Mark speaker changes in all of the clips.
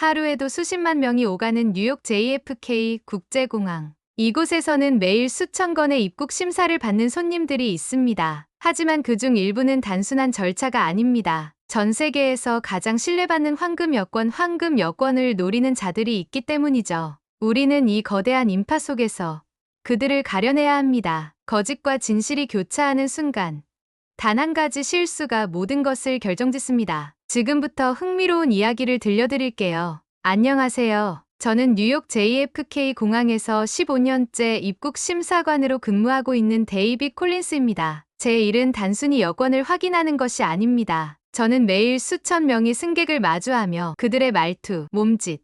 Speaker 1: 하루에도 수십만 명이 오가는 뉴욕 JFK 국제공항. 이곳에서는 매일 수천 건의 입국 심사를 받는 손님들이 있습니다. 하지만 그중 일부는 단순한 절차가 아닙니다. 전 세계에서 가장 신뢰받는 황금 여권을 노리는 자들이 있기 때문이죠. 우리는 이 거대한 인파 속에서 그들을 가려내야 합니다. 거짓과 진실이 교차하는 순간, 단 한 가지 실수가 모든 것을 결정짓습니다. 지금부터 흥미로운 이야기를 들려드릴게요. 안녕하세요. 저는 뉴욕 JFK 공항에서 15년째 입국 심사관으로 근무하고 있는 데이빗 콜린스입니다. 제 일은 단순히 여권을 확인하는 것이 아닙니다. 저는 매일 수천 명의 승객을 마주하며 그들의 말투, 몸짓,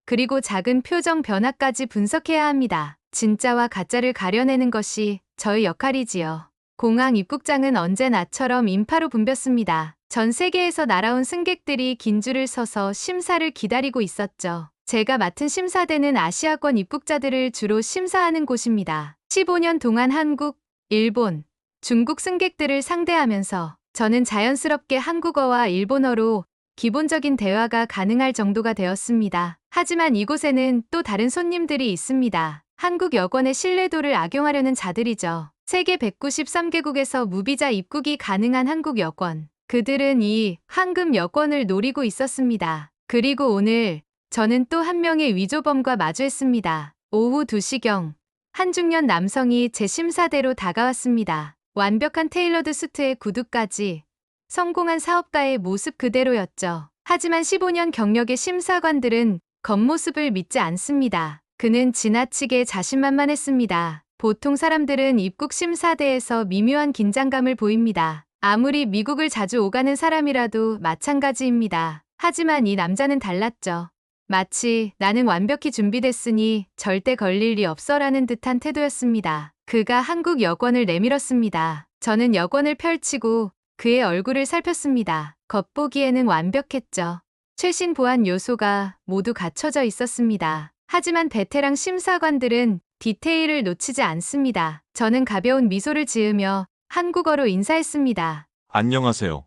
Speaker 1: 그리고 작은 표정 변화까지 분석해야 합니다. 진짜와 가짜를 가려내는 것이 저의 역할이지요. 공항 입국장은 언제나처럼 인파로 붐볐습니다. 전 세계에서 날아온 승객들이 긴 줄을 서서 심사를 기다리고 있었죠. 제가 맡은 심사대는 아시아권 입국자들을 주로 심사하는 곳입니다. 15년 동안 한국, 일본, 중국 승객들을 상대하면서 저는 자연스럽게 한국어와 일본어로 기본적인 대화가 가능할 정도가 되었습니다. 하지만 이곳에는 또 다른 손님들이 있습니다. 한국 여권의 신뢰도를 악용하려는 자들이죠. 세계 193개국에서 무비자 입국이 가능한 한국 여권. 그들은 이 황금 여권을 노리고 있었습니다. 그리고 오늘 저는 또 한 명의 위조범과 마주했습니다. 오후 2시경 한 중년 남성이 제 심사대로 다가왔습니다. 완벽한 테일러드 수트에 구두까지 성공한 사업가의 모습 그대로였죠. 하지만 15년 경력의 심사관들은 겉모습을 믿지 않습니다. 그는 지나치게 자신만만했습니다. 보통 사람들은 입국 심사대에서 미묘한 긴장감을 보입니다. 아무리 미국을 자주 오가는 사람이라도 마찬가지입니다. 하지만 이 남자는 달랐죠. 마치 나는 완벽히 준비됐으니 절대 걸릴 리 없어라는 듯한 태도였습니다. 그가 한국 여권을 내밀었습니다. 저는 여권을 펼치고 그의 얼굴을 살폈습니다. 겉보기에는 완벽했죠. 최신 보안 요소가 모두 갖춰져 있었습니다. 하지만 베테랑 심사관들은 디테일을 놓치지 않습니다. 저는 가벼운 미소를 지으며 한국어로 인사했습니다.
Speaker 2: 안녕하세요.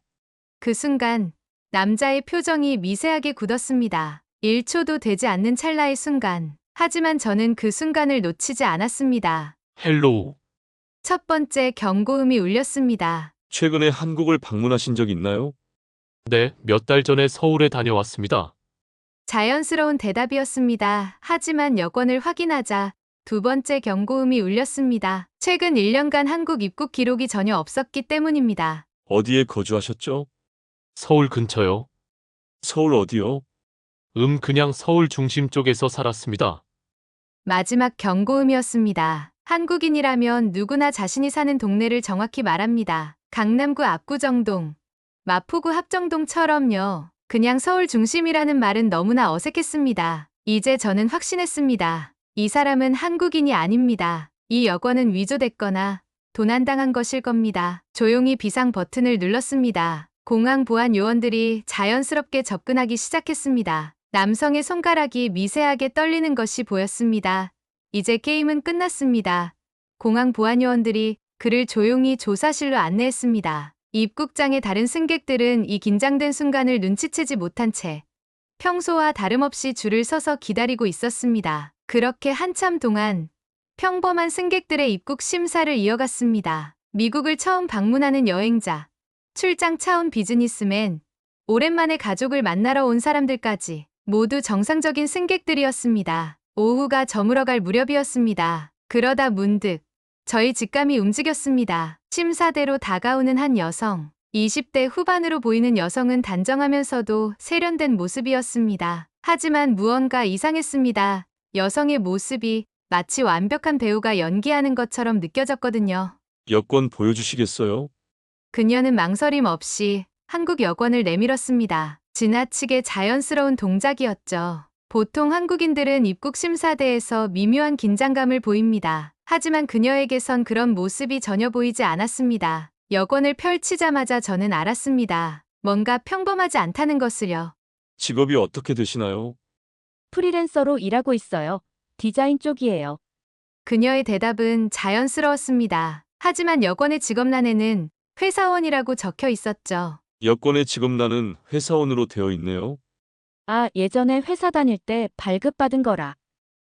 Speaker 1: 그 순간 남자의 표정이 미세하게 굳었습니다. 1초도 되지 않는 찰나의 순간. 하지만 저는 그 순간을 놓치지 않았습니다.
Speaker 2: 헬로우.
Speaker 1: 첫 번째 경고음이 울렸습니다.
Speaker 2: 최근에 한국을 방문하신 적 있나요?
Speaker 3: 네, 몇 달 전에 서울에 다녀왔습니다.
Speaker 1: 자연스러운 대답이었습니다. 하지만 여권을 확인하자 두 번째 경고음이 울렸습니다. 최근 1년간 한국 입국 기록이 전혀 없었기 때문입니다.
Speaker 2: 어디에 거주하셨죠?
Speaker 3: 서울 근처요.
Speaker 2: 서울 어디요?
Speaker 3: 그냥 서울 중심 쪽에서 살았습니다.
Speaker 1: 마지막 경고음이었습니다. 한국인이라면 누구나 자신이 사는 동네를 정확히 말합니다. 강남구 압구정동, 마포구 합정동처럼요. 그냥 서울 중심이라는 말은 너무나 어색했습니다. 이제 저는 확신했습니다. 이 사람은 한국인이 아닙니다. 이 여권은 위조됐거나 도난당한 것일 겁니다. 조용히 비상 버튼을 눌렀습니다. 공항 보안 요원들이 자연스럽게 접근하기 시작했습니다. 남성의 손가락이 미세하게 떨리는 것이 보였습니다. 이제 게임은 끝났습니다. 공항 보안 요원들이 그를 조용히 조사실로 안내했습니다. 입국장의 다른 승객들은 이 긴장된 순간을 눈치채지 못한 채 평소와 다름없이 줄을 서서 기다리고 있었습니다. 그렇게 한참 동안 평범한 승객들의 입국 심사를 이어갔습니다. 미국을 처음 방문하는 여행자, 출장 차 온 비즈니스맨, 오랜만에 가족을 만나러 온 사람들까지 모두 정상적인 승객들이었습니다. 오후가 저물어갈 무렵이었습니다. 그러다 문득 저희 직감이 움직였습니다. 심사대로 다가오는 한 여성. 20대 후반으로 보이는 여성은 단정하면서도 세련된 모습이었습니다. 하지만 무언가 이상했습니다. 여성의 모습이 마치 완벽한 배우가 연기하는 것처럼 느껴졌거든요.
Speaker 2: 여권 보여주시겠어요?
Speaker 1: 그녀는 망설임 없이 한국 여권을 내밀었습니다. 지나치게 자연스러운 동작이었죠. 보통 한국인들은 입국 심사대에서 미묘한 긴장감을 보입니다. 하지만 그녀에게선 그런 모습이 전혀 보이지 않았습니다. 여권을 펼치자마자 저는 알았습니다. 뭔가 평범하지 않다는 것을요.
Speaker 2: 직업이 어떻게 되시나요?
Speaker 4: 프리랜서로 일하고 있어요. 디자인 쪽이에요.
Speaker 1: 그녀의 대답은 자연스러웠습니다. 하지만 여권의 직업란에는 회사원이라고 적혀 있었죠.
Speaker 2: 여권의 직업란은 회사원으로 되어 있네요.
Speaker 4: 아, 예전에 회사 다닐 때 발급받은 거라.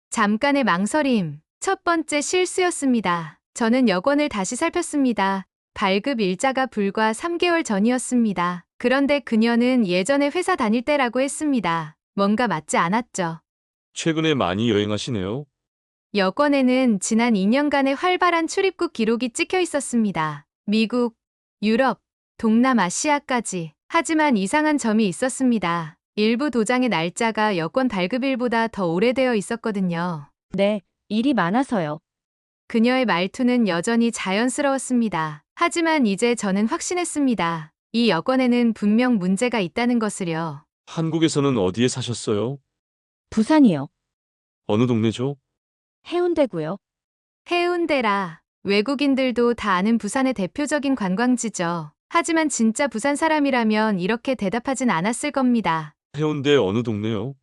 Speaker 1: 잠깐의 망설임. 첫 번째 실수였습니다. 저는 여권을 다시 살폈습니다. 발급 일자가 불과 3개월 전이었습니다. 그런데 그녀는 예전에 회사 다닐 때라고 했습니다. 뭔가 맞지 않았죠.
Speaker 2: 최근에 많이 여행하시네요.
Speaker 1: 여권에는 지난 2년간의 활발한 출입국 기록이 찍혀 있었습니다. 미국, 유럽, 동남아시아까지. 하지만 이상한 점이 있었습니다. 일부 도장의 날짜가 여권 발급일보다 더 오래되어 있었거든요.
Speaker 4: 네, 일이 많아서요.
Speaker 1: 그녀의 말투는 여전히 자연스러웠습니다. 하지만 이제 저는 확신했습니다. 이 여권에는 분명 문제가 있다는 것을요.
Speaker 2: 한국에서는 어디에 사셨어요?
Speaker 4: 부산이요.
Speaker 2: 어느 동네죠?
Speaker 4: 해운대고요.
Speaker 1: 해운대라. 외국인들도 다 아는 부산의 대표적인 관광지죠. 하지만 진짜 부산 사람이라면 이렇게 대답하진 않았을 겁니다.
Speaker 2: 해운대 어느 동네요?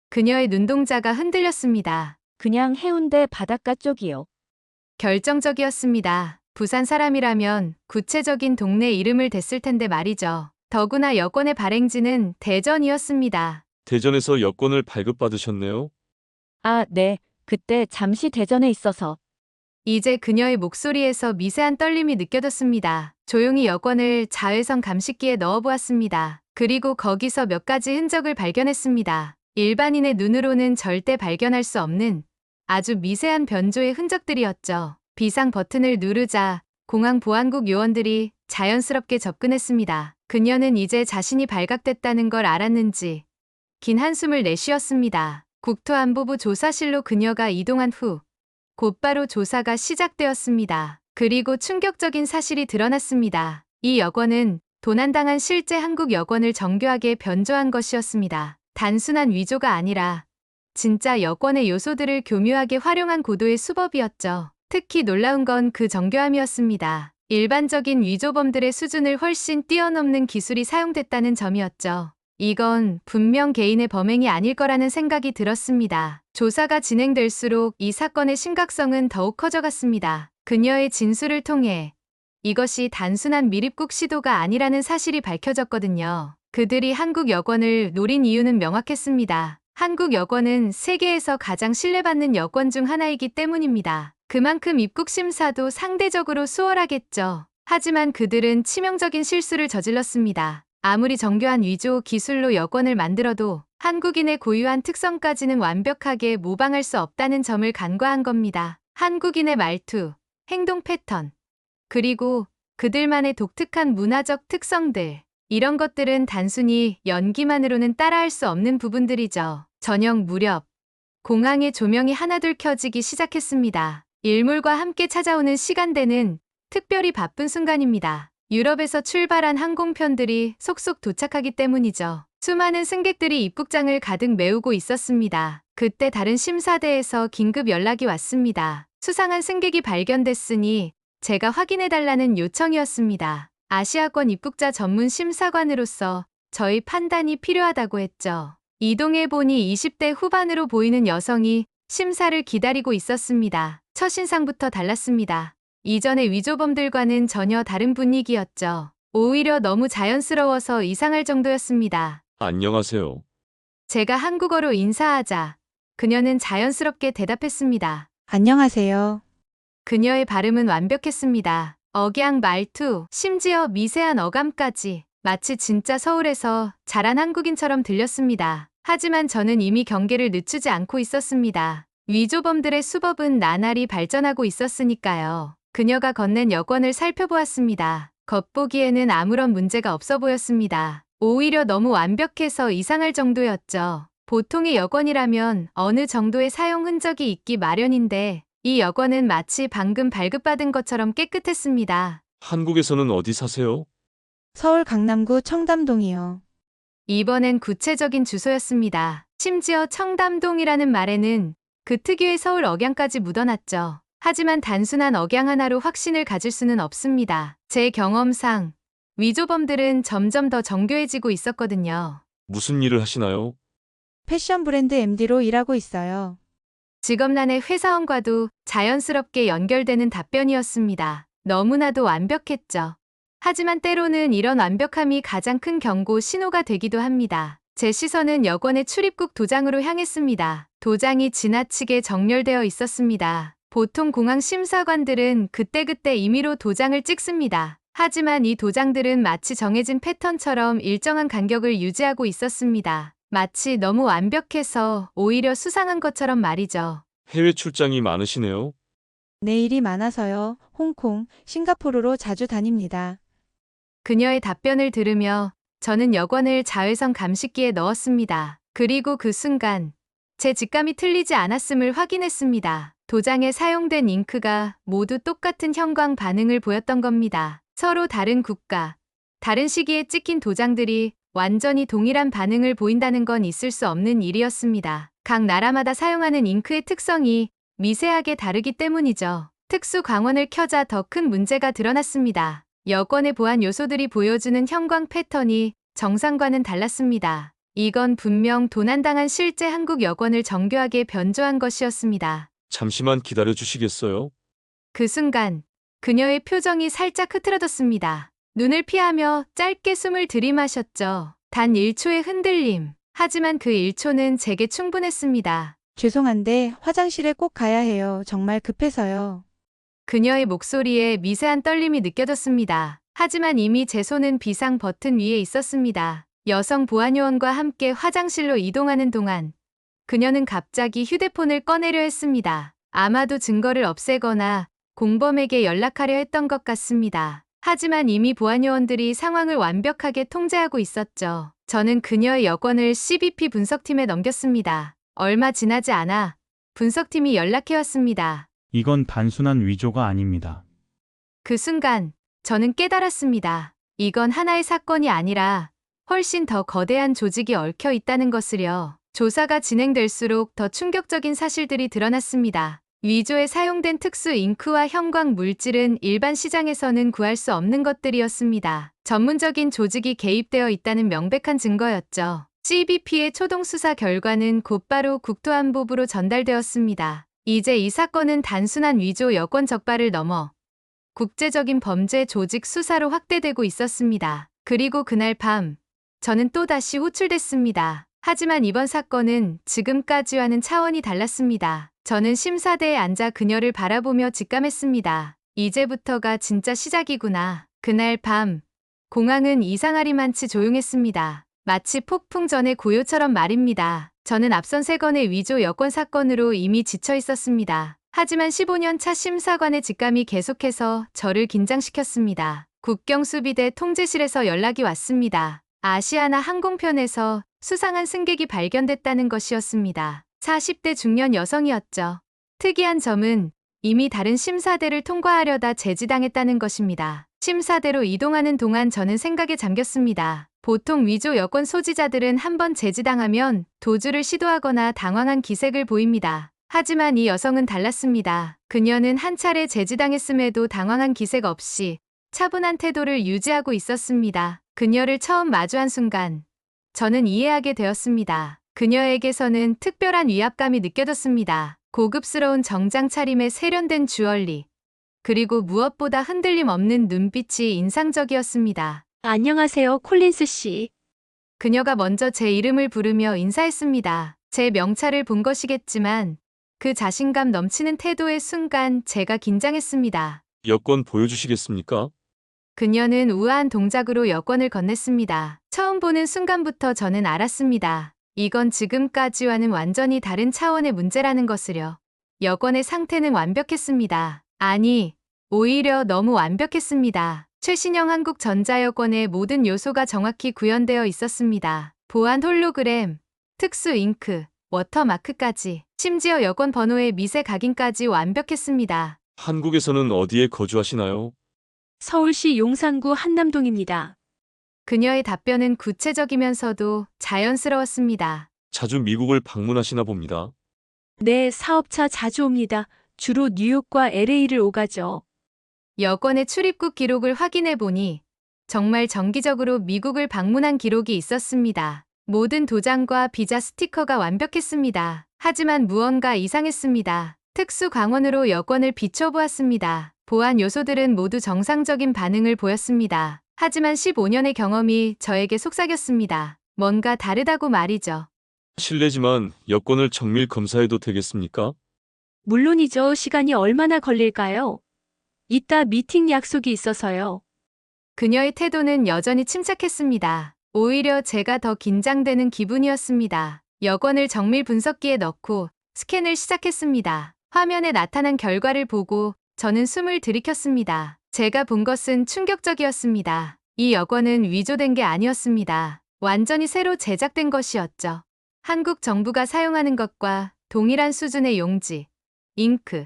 Speaker 1: 그녀의 눈동자가 흔들렸습니다.
Speaker 4: 그냥 해운대 바닷가 쪽이요.
Speaker 1: 결정적이었습니다. 부산 사람이라면 구체적인 동네 이름을 댔을 텐데 말이죠. 더구나 여권의 발행지는 대전이었습니다.
Speaker 2: 대전에서 여권을 발급받으셨네요.
Speaker 4: 아, 네. 그때 잠시 대전에 있어서.
Speaker 1: 이제 그녀의 목소리에서 미세한 떨림이 느껴졌습니다. 조용히 여권을 자외선 감식기에 넣어보았습니다. 그리고 거기서 몇 가지 흔적을 발견했습니다. 일반인의 눈으로는 절대 발견할 수 없는 아주 미세한 변조의 흔적들이었죠. 비상 버튼을 누르자 공항 보안국 요원들이 자연스럽게 접근했습니다. 그녀는 이제 자신이 발각됐다는 걸 알았는지 긴 한숨을 내쉬었습니다. 국토안보부 조사실로 그녀가 이동한 후 곧바로 조사가 시작되었습니다. 그리고 충격적인 사실이 드러났습니다. 이 여권은 도난당한 실제 한국 여권을 정교하게 변조한 것이었습니다. 단순한 위조가 아니라 진짜 여권의 요소들을 교묘하게 활용한 고도의 수법이었죠. 특히 놀라운 건 그 정교함이었습니다. 일반적인 위조범들의 수준을 훨씬 뛰어넘는 기술이 사용됐다는 점이었죠. 이건 분명 개인의 범행이 아닐 거라는 생각이 들었습니다. 조사가 진행될수록 이 사건의 심각성은 더욱 커져갔습니다. 그녀의 진술을 통해 이것이 단순한 미립국 시도가 아니라는 사실이 밝혀졌거든요. 그들이 한국 여권을 노린 이유는 명확했습니다. 한국 여권은 세계에서 가장 신뢰받는 여권 중 하나이기 때문입니다. 그만큼 입국 심사도 상대적으로 수월하겠죠. 하지만 그들은 치명적인 실수를 저질렀습니다. 아무리 정교한 위조 기술로 여권을 만들어도 한국인의 고유한 특성까지는 완벽하게 모방할 수 없다는 점을 간과한 겁니다. 한국인의 말투, 행동 패턴, 그리고 그들만의 독특한 문화적 특성들. 이런 것들은 단순히 연기만으로는 따라할 수 없는 부분들이죠. 저녁 무렵, 공항의 조명이 하나둘 켜지기 시작했습니다. 일몰과 함께 찾아오는 시간대는 특별히 바쁜 순간입니다. 유럽에서 출발한 항공편들이 속속 도착하기 때문이죠. 수많은 승객들이 입국장을 가득 메우고 있었습니다. 그때 다른 심사대에서 긴급 연락이 왔습니다. 수상한 승객이 발견됐으니 제가 확인해달라는 요청이었습니다. 아시아권 입국자 전문 심사관으로서 저희 판단이 필요하다고 했죠. 이동해보니 20대 후반으로 보이는 여성이 심사를 기다리고 있었습니다. 첫인상부터 달랐습니다. 이전의 위조범들과는 전혀 다른 분위기였죠. 오히려 너무 자연스러워서 이상할 정도였습니다.
Speaker 2: 안녕하세요.
Speaker 1: 제가 한국어로 인사하자 그녀는 자연스럽게 대답했습니다.
Speaker 5: 안녕하세요.
Speaker 1: 그녀의 발음은 완벽했습니다. 억양, 말투, 심지어 미세한 어감까지 마치 진짜 서울에서 자란 한국인처럼 들렸습니다. 하지만 저는 이미 경계를 늦추지 않고 있었습니다. 위조범들의 수법은 나날이 발전하고 있었으니까요. 그녀가 건넨 여권을 살펴보았습니다. 겉보기에는 아무런 문제가 없어 보였습니다. 오히려 너무 완벽해서 이상할 정도였죠. 보통의 여권이라면 어느 정도의 사용 흔적이 있기 마련인데 이 여권은 마치 방금 발급받은 것처럼 깨끗했습니다.
Speaker 2: 한국에서는 어디 사세요?
Speaker 5: 서울 강남구 청담동이요.
Speaker 1: 이번엔 구체적인 주소였습니다. 심지어 청담동이라는 말에는 그 특유의 서울 억양까지 묻어났죠. 하지만 단순한 억양 하나로 확신을 가질 수는 없습니다. 제 경험상 위조범들은 점점 더 정교해지고 있었거든요.
Speaker 2: 무슨 일을 하시나요?
Speaker 5: 패션 브랜드 MD로 일하고 있어요.
Speaker 1: 직업란의 회사원과도 자연스럽게 연결되는 답변이었습니다. 너무나도 완벽했죠. 하지만 때로는 이런 완벽함이 가장 큰 경고 신호가 되기도 합니다. 제 시선은 여권의 출입국 도장으로 향했습니다. 도장이 지나치게 정렬되어 있었습니다. 보통 공항 심사관들은 그때그때 임의로 도장을 찍습니다. 하지만 이 도장들은 마치 정해진 패턴처럼 일정한 간격을 유지하고 있었습니다. 마치 너무 완벽해서 오히려 수상한 것처럼 말이죠.
Speaker 2: 해외 출장이 많으시네요.
Speaker 5: 내일이 많아서요. 홍콩, 싱가포르로 자주 다닙니다.
Speaker 1: 그녀의 답변을 들으며 저는 여권을 자외선 감식기에 넣었습니다. 그리고 그 순간 제 직감이 틀리지 않았음을 확인했습니다. 도장에 사용된 잉크가 모두 똑같은 형광 반응을 보였던 겁니다. 서로 다른 국가, 다른 시기에 찍힌 도장들이 완전히 동일한 반응을 보인다는 건 있을 수 없는 일이었습니다. 각 나라마다 사용하는 잉크의 특성이 미세하게 다르기 때문이죠. 특수 광원을 켜자 더 큰 문제가 드러났습니다. 여권의 보안 요소들이 보여주는 형광 패턴이 정상과는 달랐습니다. 이건 분명 도난당한 실제 한국 여권을 정교하게 변조한 것이었습니다.
Speaker 2: 잠시만 기다려 주시겠어요?
Speaker 1: 그 순간 그녀의 표정이 살짝 흐트러졌습니다. 눈을 피하며 짧게 숨을 들이마셨죠. 단 1초의 흔들림. 하지만 그 1초는 제게 충분했습니다.
Speaker 5: 죄송한데 화장실에 꼭 가야 해요. 정말 급해서요.
Speaker 1: 그녀의 목소리에 미세한 떨림이 느껴졌습니다. 하지만 이미 제 손은 비상 버튼 위에 있었습니다. 여성 보안요원과 함께 화장실로 이동하는 동안 그녀는 갑자기 휴대폰을 꺼내려 했습니다. 아마도 증거를 없애거나 공범에게 연락하려 했던 것 같습니다. 하지만 이미 보안요원들이 상황을 완벽하게 통제하고 있었죠. 저는 그녀의 여권을 CBP 분석팀에 넘겼습니다. 얼마 지나지 않아 분석팀이 연락해왔습니다.
Speaker 6: 이건 단순한 위조가 아닙니다.
Speaker 1: 그 순간 저는 깨달았습니다. 이건 하나의 사건이 아니라 훨씬 더 거대한 조직이 얽혀 있다는 것을요. 조사가 진행될수록 더 충격적인 사실들이 드러났습니다. 위조에 사용된 특수 잉크와 형광 물질은 일반 시장에서는 구할 수 없는 것들이었습니다. 전문적인 조직이 개입되어 있다는 명백한 증거였죠. CBP의 초동 수사 결과는 곧바로 국토안보부로 전달되었습니다. 이제 이 사건은 단순한 위조 여권 적발을 넘어 국제적인 범죄 조직 수사로 확대되고 있었습니다. 그리고 그날 밤 저는 또다시 호출됐습니다. 하지만 이번 사건은 지금까지와는 차원이 달랐습니다. 저는 심사대에 앉아 그녀를 바라보며 직감했습니다. 이제부터가 진짜 시작이구나. 그날 밤 공항은 이상하리만치 조용했습니다. 마치 폭풍 전의 고요처럼 말입니다. 저는 앞선 3건의 위조 여권 사건으로 이미 지쳐 있었습니다. 하지만 15년 차 심사관의 직감이 계속해서 저를 긴장시켰습니다. 국경수비대 통제실에서 연락이 왔습니다. 아시아나 항공편에서 수상한 승객이 발견됐다는 것이었습니다. 40대 중년 여성이었죠. 특이한 점은 이미 다른 심사대를 통과하려다 제지당했다는 것입니다. 심사대로 이동하는 동안 저는 생각에 잠겼습니다. 보통 위조 여권 소지자들은 한번 제지당하면 도주를 시도하거나 당황한 기색을 보입니다. 하지만 이 여성은 달랐습니다. 그녀는 한 차례 제지당했음에도 당황한 기색 없이 차분한 태도를 유지하고 있었습니다. 그녀를 처음 마주한 순간 저는 이해하게 되었습니다. 그녀에게서는 특별한 위압감이 느껴졌습니다. 고급스러운 정장 차림에 세련된 주얼리, 그리고 무엇보다 흔들림 없는 눈빛이 인상적이었습니다.
Speaker 7: 안녕하세요, 콜린스 씨.
Speaker 1: 그녀가 먼저 제 이름을 부르며 인사했습니다. 제 명찰을 본 것이겠지만 그 자신감 넘치는 태도의 순간 제가 긴장했습니다.
Speaker 2: 여권 보여주시겠습니까?
Speaker 1: 그녀는 우아한 동작으로 여권을 건넸습니다. 처음 보는 순간부터 저는 알았습니다. 이건 지금까지와는 완전히 다른 차원의 문제라는 것을요. 여권의 상태는 완벽했습니다. 아니, 오히려 너무 완벽했습니다. 최신형 한국 전자여권의 모든 요소가 정확히 구현되어 있었습니다. 보안 홀로그램, 특수 잉크, 워터마크까지, 심지어 여권 번호의 미세 각인까지 완벽했습니다.
Speaker 2: 한국에서는 어디에 거주하시나요?
Speaker 7: 서울시 용산구 한남동입니다.
Speaker 1: 그녀의 답변은 구체적이면서도 자연스러웠습니다.
Speaker 2: 자주 미국을 방문하시나 봅니다.
Speaker 7: 네, 사업차 자주 옵니다. 주로 뉴욕과 LA를 오가죠.
Speaker 1: 여권의 출입국 기록을 확인해 보니 정말 정기적으로 미국을 방문한 기록이 있었습니다. 모든 도장과 비자 스티커가 완벽했습니다. 하지만 무언가 이상했습니다. 특수 광원으로 여권을 비춰보았습니다. 보안 요소들은 모두 정상적인 반응을 보였습니다. 하지만 15년의 경험이 저에게 속삭였습니다. 뭔가 다르다고 말이죠.
Speaker 2: 실례지만 여권을 정밀 검사해도 되겠습니까?
Speaker 7: 물론이죠. 시간이 얼마나 걸릴까요? 이따 미팅 약속이 있어서요.
Speaker 1: 그녀의 태도는 여전히 침착했습니다. 오히려 제가 더 긴장되는 기분이었습니다. 여권을 정밀 분석기에 넣고 스캔을 시작했습니다. 화면에 나타난 결과를 보고 저는 숨을 들이켰습니다. 제가 본 것은 충격적이었습니다. 이 여권은 위조된 게 아니었습니다. 완전히 새로 제작된 것이었죠. 한국 정부가 사용하는 것과 동일한 수준의 용지, 잉크,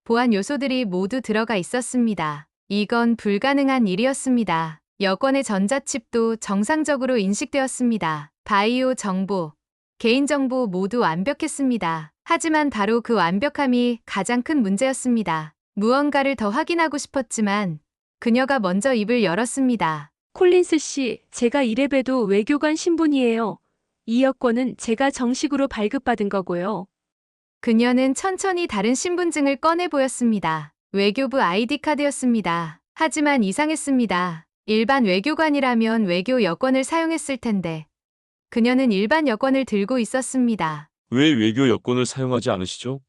Speaker 1: 보안 요소들이 모두 들어가 있었습니다. 이건 불가능한 일이었습니다. 여권의 전자칩도 정상적으로 인식되었습니다. 바이오 정보, 개인정보 모두 완벽했습니다. 하지만 바로 그 완벽함이 가장 큰 문제였습니다. 무언가를 더 확인하고 싶었지만 그녀가 먼저 입을 열었습니다.
Speaker 7: 콜린스 씨, 제가 이래봬도 외교관 신분이에요. 이 여권은 제가 정식으로 발급받은 거고요.
Speaker 1: 그녀는 천천히 다른 신분증을 꺼내 보였습니다. 외교부 아이디 카드였습니다. 하지만 이상했습니다. 일반 외교관이라면 외교 여권을 사용했을 텐데 그녀는 일반 여권을 들고 있었습니다.
Speaker 2: 왜 외교 여권을 사용하지 않으시죠?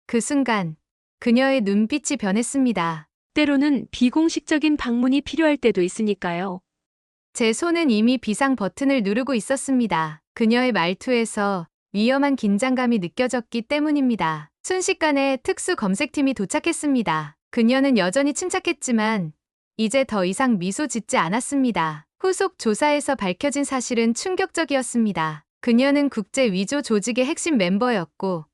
Speaker 1: 그 순간 그녀의 눈빛이 변했습니다.
Speaker 7: 때로는 비공식적인 방문이 필요할 때도 있으니까요.
Speaker 1: 제 손은 이미 비상 버튼을 누르고 있었습니다. 그녀의 말투에서 위험한 긴장감이 느껴졌기 때문입니다. 순식간에 특수 검색팀이 도착했습니다. 그녀는 여전히 침착했지만 이제 더 이상 미소 짓지 않았습니다. 후속 조사에서 밝혀진 사실은 충격적이었습니다. 그녀는 국제 위조 조직의 핵심 멤버였고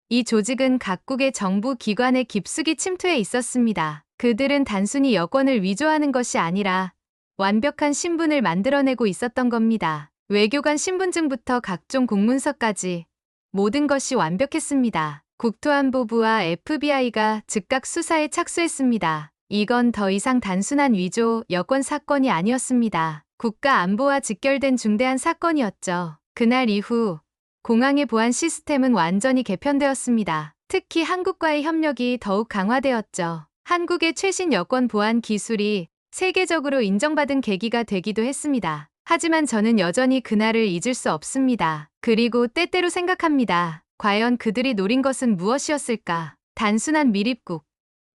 Speaker 1: 이 조직은 각국의 정부 기관에 깊숙이 침투해 있었습니다. 그들은 단순히 여권을 위조하는 것이 아니라 완벽한 신분을 만들어내고 있었던 겁니다. 외교관 신분증부터 각종 공문서까지 모든 것이 완벽했습니다. 국토안보부와 FBI가 즉각 수사에 착수했습니다. 이건 더 이상 단순한 위조 여권 사건이 아니었습니다. 국가 안보와 직결된 중대한 사건이었죠. 그날 이후 공항의 보안 시스템은 완전히 개편되었습니다. 특히 한국과의 협력이 더욱 강화되었죠. 한국의 최신 여권 보안 기술이 세계적으로 인정받은 계기가 되기도 했습니다. 하지만 저는 여전히 그날을 잊을 수 없습니다. 그리고 때때로 생각합니다. 과연 그들이 노린 것은 무엇이었을까? 단순한 미립국.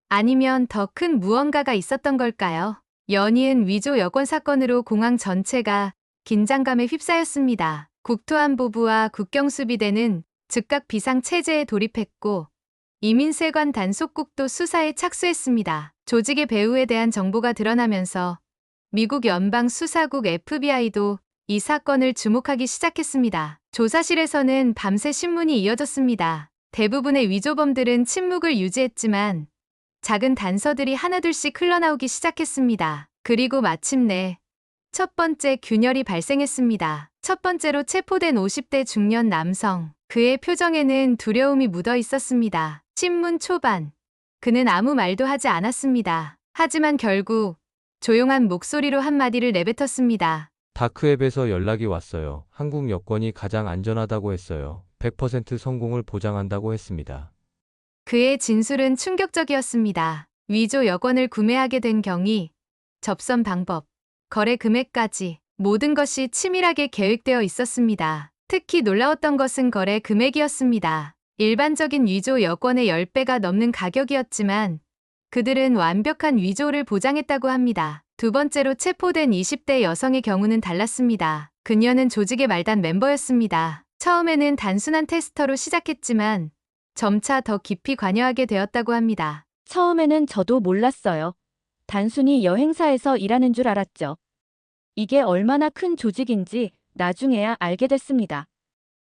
Speaker 1: 아니면 더 큰 무언가가 있었던 걸까요? 연이은 위조 여권 사건으로 공항 전체가 긴장감에 휩싸였습니다. 국토안보부와 국경수비대는 즉각 비상체제에 돌입했고 이민세관 단속국도 수사에 착수했습니다. 조직의 배후에 대한 정보가 드러나면서 미국 연방수사국 FBI도 이 사건을 주목하기 시작했습니다. 조사실에서는 밤새 신문이 이어졌습니다. 대부분의 위조범들은 침묵을 유지했지만 작은 단서들이 하나둘씩 흘러나오기 시작했습니다. 그리고 마침내 첫 번째 균열이 발생했습니다. 첫 번째로 체포된 50대 중년 남성. 그의 표정에는 두려움이 묻어 있었습니다. 신문 초반. 그는 아무 말도 하지 않았습니다. 하지만 결국 조용한 목소리로 한마디를 내뱉었습니다.
Speaker 8: 다크웹에서 연락이 왔어요. 한국 여권이 가장 안전하다고 했어요. 100% 성공을 보장한다고 했습니다.
Speaker 1: 그의 진술은 충격적이었습니다. 위조 여권을 구매하게 된 경위, 접선 방법, 거래 금액까지 모든 것이 치밀하게 계획되어 있었습니다. 특히 놀라웠던 것은 거래 금액이었습니다. 일반적인 위조 여권의 10배가 넘는 가격이었지만 그들은 완벽한 위조를 보장했다고 합니다. 두 번째로 체포된 20대 여성의 경우는 달랐습니다. 그녀는 조직의 말단 멤버였습니다. 처음에는 단순한 테스터로 시작했지만 점차 더 깊이 관여하게 되었다고 합니다.
Speaker 4: 처음에는 저도 몰랐어요. 단순히 여행사에서 일하는 줄 알았죠. 이게 얼마나 큰 조직인지 나중에야 알게 됐습니다.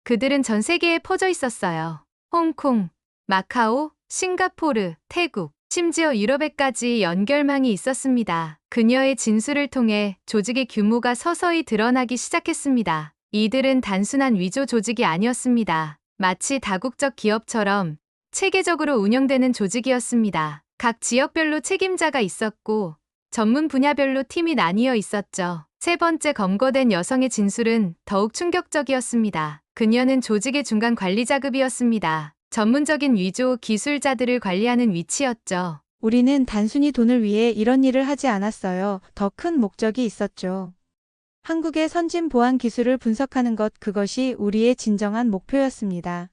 Speaker 1: 그들은 전 세계에 퍼져 있었어요. 홍콩, 마카오, 싱가포르, 태국, 심지어 유럽에까지 연결망이 있었습니다. 그녀의 진술을 통해 조직의 규모가 서서히 드러나기 시작했습니다. 이들은 단순한 위조 조직이 아니었습니다. 마치 다국적 기업처럼 체계적으로 운영되는 조직이었습니다. 각 지역별로 책임자가 있었고 전문 분야별로 팀이 나뉘어 있었죠. 세 번째 검거된 여성의 진술은 더욱 충격적이었습니다. 그녀는 조직의 중간 관리자급이었습니다. 전문적인 위조 기술자들을 관리하는 위치였죠.
Speaker 5: 우리는 단순히 돈을 위해 이런 일을 하지 않았어요. 더 큰 목적이 있었죠. 한국의 선진 보안 기술을 분석하는 것, 그것이 우리의 진정한 목표였습니다.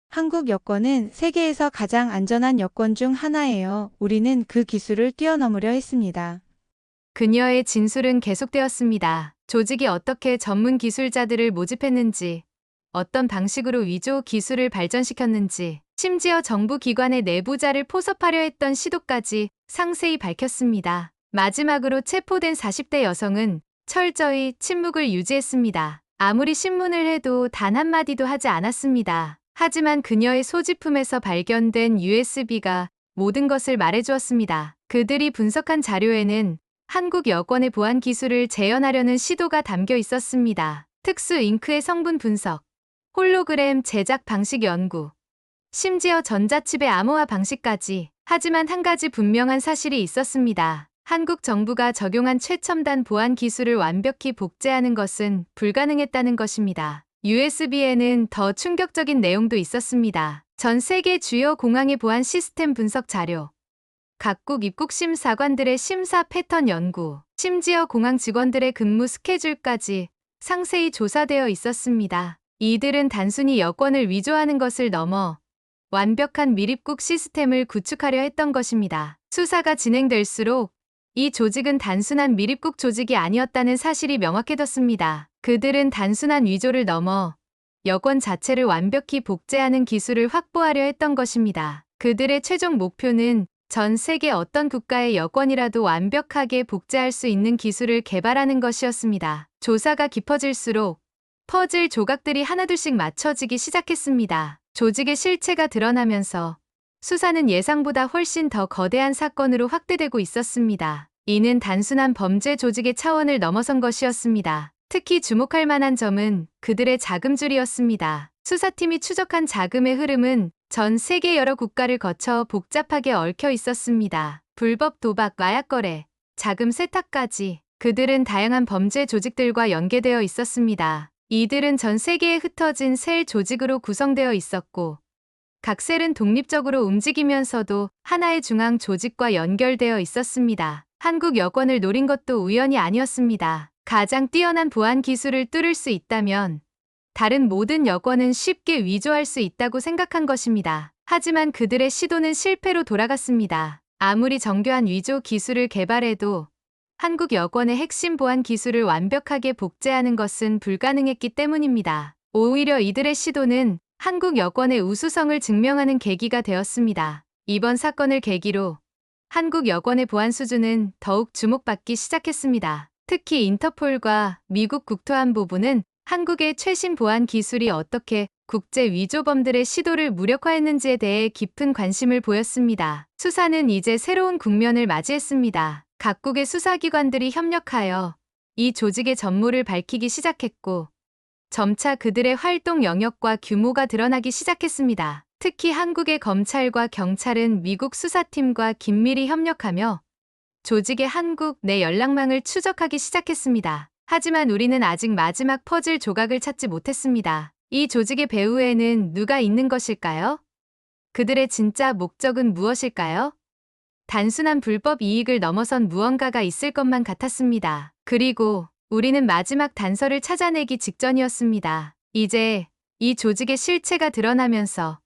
Speaker 5: 한국 여권은 세계에서 가장 안전한 여권 중 하나예요. 우리는 그 기술을 뛰어넘으려 했습니다.
Speaker 1: 그녀의 진술은 계속되었습니다. 조직이 어떻게 전문 기술자들을 모집했는지, 어떤 방식으로 위조 기술을 발전시켰는지, 심지어 정부 기관의 내부자를 포섭하려 했던 시도까지 상세히 밝혔습니다. 마지막으로 체포된 40대 여성은 철저히 침묵을 유지했습니다. 아무리 신문을 해도 단 한마디도 하지 않았습니다. 하지만 그녀의 소지품에서 발견된 USB가 모든 것을 말해주었습니다. 그들이 분석한 자료에는 한국 여권의 보안 기술을 재현하려는 시도가 담겨 있었습니다. 특수 잉크의 성분 분석, 홀로그램 제작 방식 연구, 심지어 전자칩의 암호화 방식까지. 하지만 한 가지 분명한 사실이 있었습니다. 한국 정부가 적용한 최첨단 보안 기술을 완벽히 복제하는 것은 불가능했다는 것입니다. USB에는 더 충격적인 내용도 있었습니다. 전 세계 주요 공항의 보안 시스템 분석 자료, 각국 입국 심사관들의 심사 패턴 연구, 심지어 공항 직원들의 근무 스케줄까지 상세히 조사되어 있었습니다. 이들은 단순히 여권을 위조하는 것을 넘어 완벽한 밀입국 시스템을 구축하려 했던 것입니다. 수사가 진행될수록 이 조직은 단순한 밀입국 조직이 아니었다는 사실이 명확해졌습니다. 그들은 단순한 위조를 넘어 여권 자체를 완벽히 복제하는 기술을 확보하려 했던 것입니다. 그들의 최종 목표는 전 세계 어떤 국가의 여권이라도 완벽하게 복제할 수 있는 기술을 개발하는 것이었습니다. 조사가 깊어질수록 퍼즐 조각들이 하나둘씩 맞춰지기 시작했습니다. 조직의 실체가 드러나면서 수사는 예상보다 훨씬 더 거대한 사건으로 확대되고 있었습니다. 이는 단순한 범죄 조직의 차원을 넘어선 것이었습니다. 특히 주목할 만한 점은 그들의 자금줄이었습니다. 수사팀이 추적한 자금의 흐름은 전 세계 여러 국가를 거쳐 복잡하게 얽혀 있었습니다. 불법 도박, 마약 거래, 자금 세탁까지. 그들은 다양한 범죄 조직들과 연계되어 있었습니다. 이들은 전 세계에 흩어진 셀 조직으로 구성되어 있었고, 각 셀은 독립적으로 움직이면서도 하나의 중앙 조직과 연결되어 있었습니다. 한국 여권을 노린 것도 우연이 아니었습니다. 가장 뛰어난 보안 기술을 뚫을 수 있다면 다른 모든 여권은 쉽게 위조할 수 있다고 생각한 것입니다. 하지만 그들의 시도는 실패로 돌아갔습니다. 아무리 정교한 위조 기술을 개발해도 한국 여권의 핵심 보안 기술을 완벽하게 복제하는 것은 불가능했기 때문입니다. 오히려 이들의 시도는 한국 여권의 우수성을 증명하는 계기가 되었습니다. 이번 사건을 계기로 한국 여권의 보안 수준은 더욱 주목받기 시작했습니다. 특히 인터폴과 미국 국토안보부는 한국의 최신 보안 기술이 어떻게 국제 위조범들의 시도를 무력화했는지에 대해 깊은 관심을 보였습니다. 수사는 이제 새로운 국면을 맞이했습니다. 각국의 수사기관들이 협력하여 이 조직의 전모를 밝히기 시작했고, 점차 그들의 활동 영역과 규모가 드러나기 시작했습니다. 특히 한국의 검찰과 경찰은 미국 수사팀과 긴밀히 협력하며 조직의 한국 내 연락망을 추적하기 시작했습니다. 하지만 우리는 아직 마지막 퍼즐 조각을 찾지 못했습니다. 이 조직의 배후에는 누가 있는 것일까요? 그들의 진짜 목적은 무엇일까요? 단순한 불법 이익을 넘어선 무언가가 있을 것만 같았습니다. 그리고 우리는 마지막 단서를 찾아내기 직전이었습니다. 이제 이 조직의 실체가 드러나면서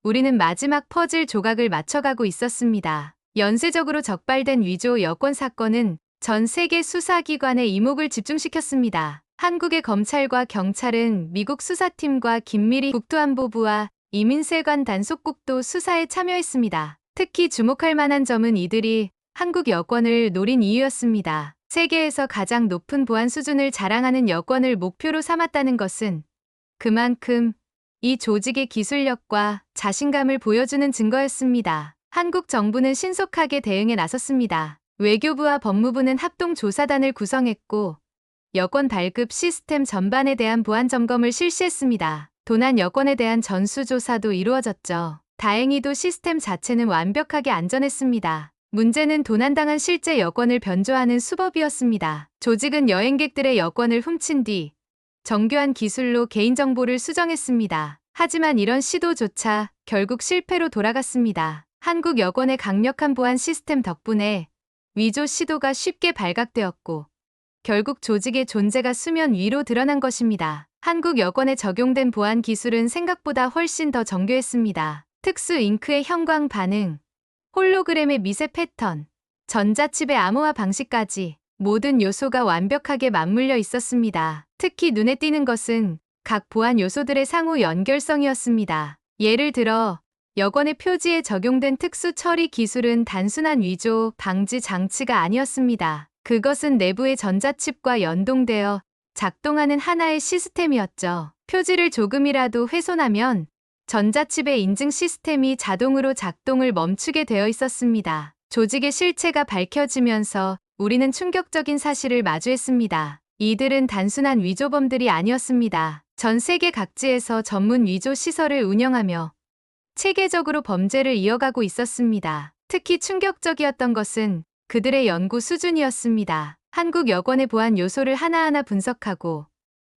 Speaker 1: 우리는 마지막 퍼즐 조각을 맞춰가고 있었습니다. 연쇄적으로 적발된 위조 여권 사건은 전 세계 수사기관의 이목을 집중시켰습니다. 한국의 검찰과 경찰은 미국 수사팀과 긴밀히 국토안보부와 이민세관 단속국도 수사에 참여했습니다. 특히 주목할 만한 점은 이들이 한국 여권을 노린 이유였습니다. 세계에서 가장 높은 보안 수준을 자랑하는 여권을 목표로 삼았다는 것은 그만큼 이 조직의 기술력과 자신감을 보여주는 증거였습니다. 한국 정부는 신속하게 대응에 나섰습니다. 외교부와 법무부는 합동조사단을 구성했고, 여권 발급 시스템 전반에 대한 보안 점검을 실시했습니다. 도난 여권에 대한 전수조사도 이루어졌죠. 다행히도 시스템 자체는 완벽하게 안전했습니다. 문제는 도난당한 실제 여권을 변조하는 수법이었습니다. 조직은 여행객들의 여권을 훔친 뒤 정교한 기술로 개인정보를 수정했습니다. 하지만 이런 시도조차 결국 실패로 돌아갔습니다. 한국 여권의 강력한 보안 시스템 덕분에 위조 시도가 쉽게 발각되었고, 결국 조직의 존재가 수면 위로 드러난 것입니다. 한국 여권에 적용된 보안 기술은 생각보다 훨씬 더 정교했습니다. 특수 잉크의 형광 반응, 홀로그램의 미세 패턴, 전자칩의 암호화 방식까지 모든 요소가 완벽하게 맞물려 있었습니다. 특히 눈에 띄는 것은 각 보안 요소들의 상호 연결성이었습니다. 예를 들어 여권의 표지에 적용된 특수 처리 기술은 단순한 위조 방지 장치가 아니었습니다. 그것은 내부의 전자칩과 연동되어 작동하는 하나의 시스템이었죠. 표지를 조금이라도 훼손하면 전자칩의 인증 시스템이 자동으로 작동을 멈추게 되어 있었습니다. 조직의 실체가 밝혀지면서 우리는 충격적인 사실을 마주했습니다. 이들은 단순한 위조범들이 아니었습니다. 전 세계 각지에서 전문 위조 시설을 운영하며 체계적으로 범죄를 이어가고 있었습니다. 특히 충격적이었던 것은 그들의 연구 수준이었습니다. 한국 여권의 보안 요소를 하나하나 분석하고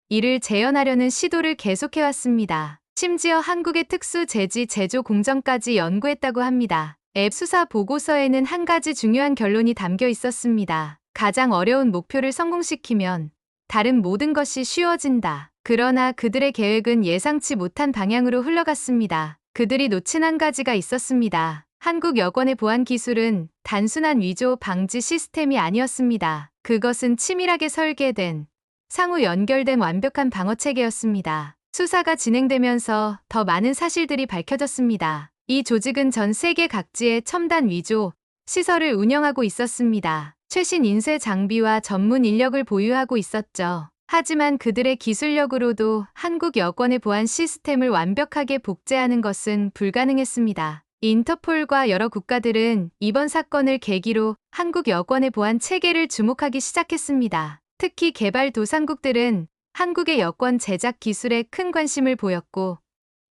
Speaker 1: 이를 재현하려는 시도를 계속해왔습니다. 심지어 한국의 특수 재지 제조 공정까지 연구했다고 합니다. 앱 수사 보고서에는 한 가지 중요한 결론이 담겨 있었습니다. 가장 어려운 목표를 성공시키면 다른 모든 것이 쉬워진다. 그러나 그들의 계획은 예상치 못한 방향으로 흘러갔습니다. 그들이 놓친 한 가지가 있었습니다. 한국 여권의 보안 기술은 단순한 위조 방지 시스템이 아니었습니다. 그것은 치밀하게 설계된, 상호 연결된 완벽한 방어 체계였습니다. 수사가 진행되면서 더 많은 사실들이 밝혀졌습니다. 이 조직은 전 세계 각지의 첨단 위조 시설을 운영하고 있었습니다. 최신 인쇄 장비와 전문 인력을 보유하고 있었죠. 하지만 그들의 기술력으로도 한국 여권의 보안 시스템을 완벽하게 복제하는 것은 불가능했습니다. 인터폴과 여러 국가들은 이번 사건을 계기로 한국 여권의 보안 체계를 주목하기 시작했습니다. 특히 개발도상국들은 한국의 여권 제작 기술에 큰 관심을 보였고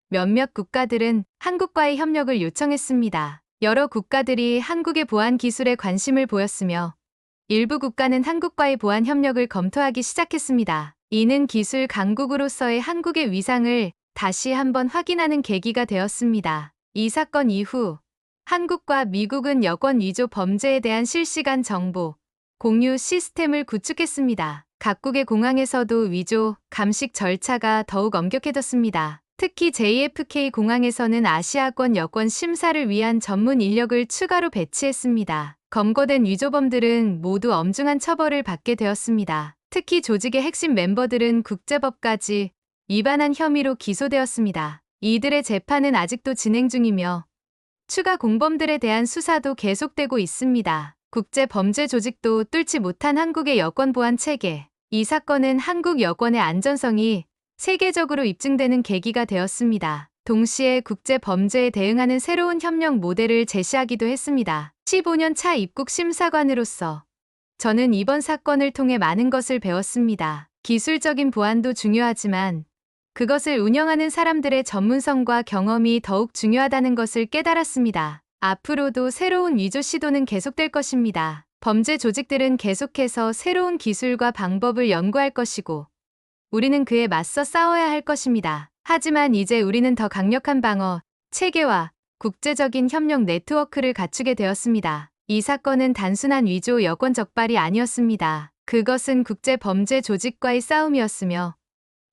Speaker 1: 몇몇 국가들은 한국과의 협력을 요청했습니다. 여러 국가들이 한국의 보안 기술에 관심을 보였으며 일부 국가는 한국과의 보안 협력을 검토하기 시작했습니다. 이는 기술 강국으로서의 한국의 위상을 다시 한번 확인하는 계기가 되었습니다. 이 사건 이후 한국과 미국은 여권 위조 범죄에 대한 실시간 정보 공유 시스템을 구축했습니다. 각국의 공항에서도 위조 감식 절차가 더욱 엄격해졌습니다. 특히 JFK 공항에서는 아시아권 여권 심사를 위한 전문 인력을 추가로 배치했습니다. 검거된 위조범들은 모두 엄중한 처벌을 받게 되었습니다. 특히 조직의 핵심 멤버들은 국제법까지 위반한 혐의로 기소되었습니다. 이들의 재판은 아직도 진행 중이며 추가 공범들에 대한 수사도 계속되고 있습니다. 국제범죄 조직도 뚫지 못한 한국의 여권 보안 체계. 이 사건은 한국 여권의 안전성이 세계적으로 입증되는 계기가 되었습니다. 동시에 국제범죄에 대응하는 새로운 협력 모델을 제시하기도 했습니다. 15년 차 입국 심사관으로서 저는 이번 사건을 통해 많은 것을 배웠습니다. 기술적인 보안도 중요하지만 그것을 운영하는 사람들의 전문성과 경험이 더욱 중요하다는 것을 깨달았습니다. 앞으로도 새로운 위조 시도는 계속될 것입니다. 범죄 조직들은 계속해서 새로운 기술과 방법을 연구할 것이고 우리는 그에 맞서 싸워야 할 것입니다. 하지만 이제 우리는 더 강력한 방어 체계와 국제적인 협력 네트워크를 갖추게 되었습니다. 이 사건은 단순한 위조 여권 적발이 아니었습니다. 그것은 국제 범죄 조직과의 싸움이었으며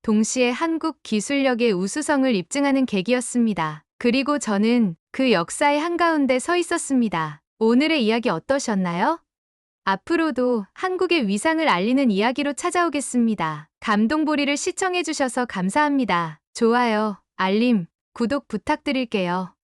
Speaker 1: 동시에 한국 기술력의 우수성을 입증하는 계기였습니다. 그리고 저는 그 역사의 한가운데 서 있었습니다. 오늘의 이야기 어떠셨나요? 앞으로도 한국의 위상을 알리는 이야기로 찾아오겠습니다. 감동보리를 시청해주셔서 감사합니다. 좋아요, 알림, 구독 부탁드릴게요.